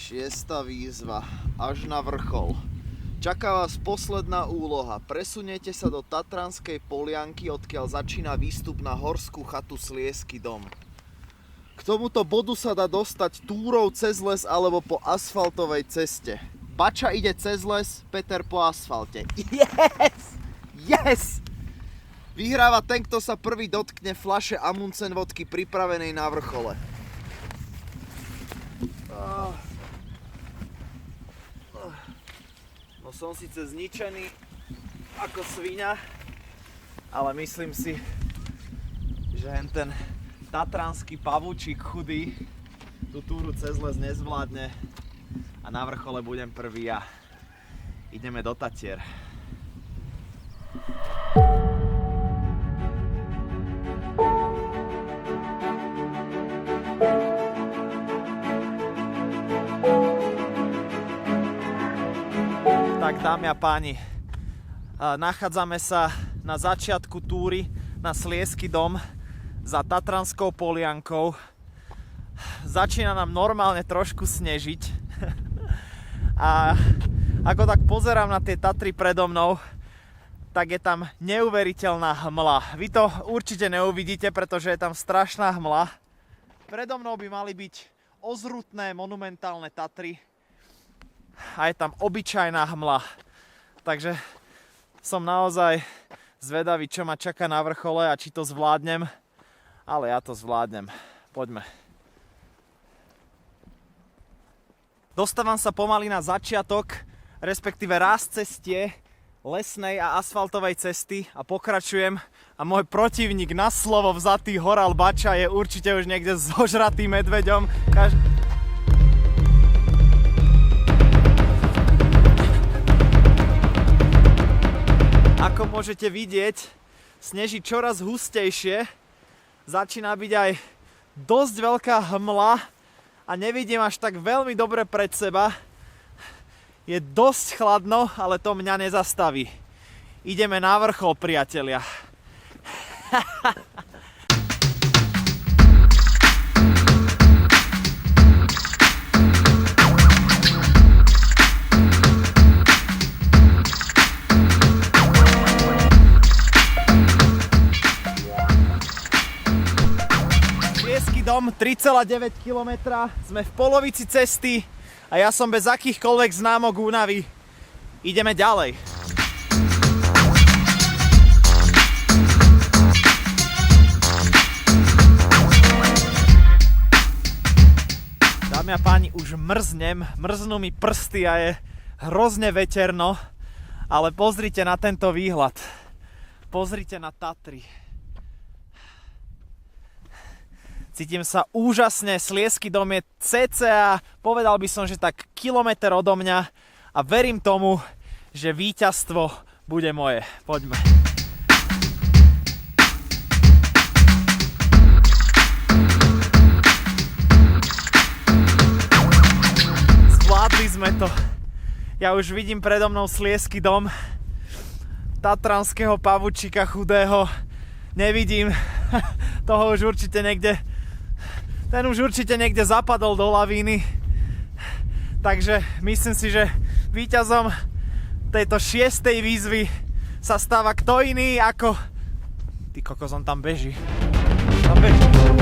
Šiesta výzva, až na vrchol. Čaká vás posledná úloha. Presuniete sa do Tatranskej Polianky, odkiaľ začína výstup na horskú chatu Sliesky dom. K tomuto bodu sa dá dostať túrou cez les alebo po asfaltovej ceste. Bača ide cez les, Peter po asfalte. Yes! Yes! Vyhráva ten, kto sa prvý dotkne fľaše Amundsen vodky pripravenej na vrchole. No som síce zničený ako sviňa, ale myslím si, že ten tatranský pavúčik chudý tú túru cez les nezvládne a na vrchole budem prvý ja. Ideme do Tatier. Tak dámy a páni, nachádzame sa na začiatku túry na Sliesky dom za Tatranskou Poliankou. Začína nám normálne trošku snežiť a ako tak pozerám na tie Tatry predo mnou, tak je tam neuveriteľná hmla. Vy to určite neuvidíte, pretože je tam strašná hmla. Predo mnou by mali byť ozrutné monumentálne Tatry a je tam obyčajná hmla. Takže som naozaj zvedavý, čo ma čaká na vrchole a či to zvládnem. Ale ja to zvládnem. Poďme. Dostávam sa pomaly na začiatok, respektíve ráz cestie lesnej a asfaltovej cesty a pokračujem. A môj protivník na slovo vzatý Horal Bača je určite už niekde zožratý medveďom. Ako môžete vidieť, sneží čoraz hustejšie. Začína byť aj dosť veľká hmla a nevidím až tak veľmi dobre pred seba. Je dosť chladno, ale to mňa nezastaví. Ideme na vrchol, priatelia. Sliesky dom, 3,9 km. Sme v polovici cesty a ja som bez akýchkoľvek známok únavy. Ideme ďalej. Dámy a páni, už mrznú mi prsty a je hrozne veterno, ale pozrite na tento výhľad. Pozrite na Tatry. Cítim sa úžasne, Sliesky dom je cca, povedal by som, že tak kilometr odo mňa a verím tomu, že víťazstvo bude moje. Poďme. Zvládli sme to. Ja už vidím predo mnou Sliesky dom, tatranského pavúčika chudého. Nevidím, toho už určite niekde... Ten už určite niekde zapadol do lavíny. Takže myslím si, že víťazom tejto 6. výzvy sa stáva kto iný ako... Ty kokos, on tam beží. Tam beží.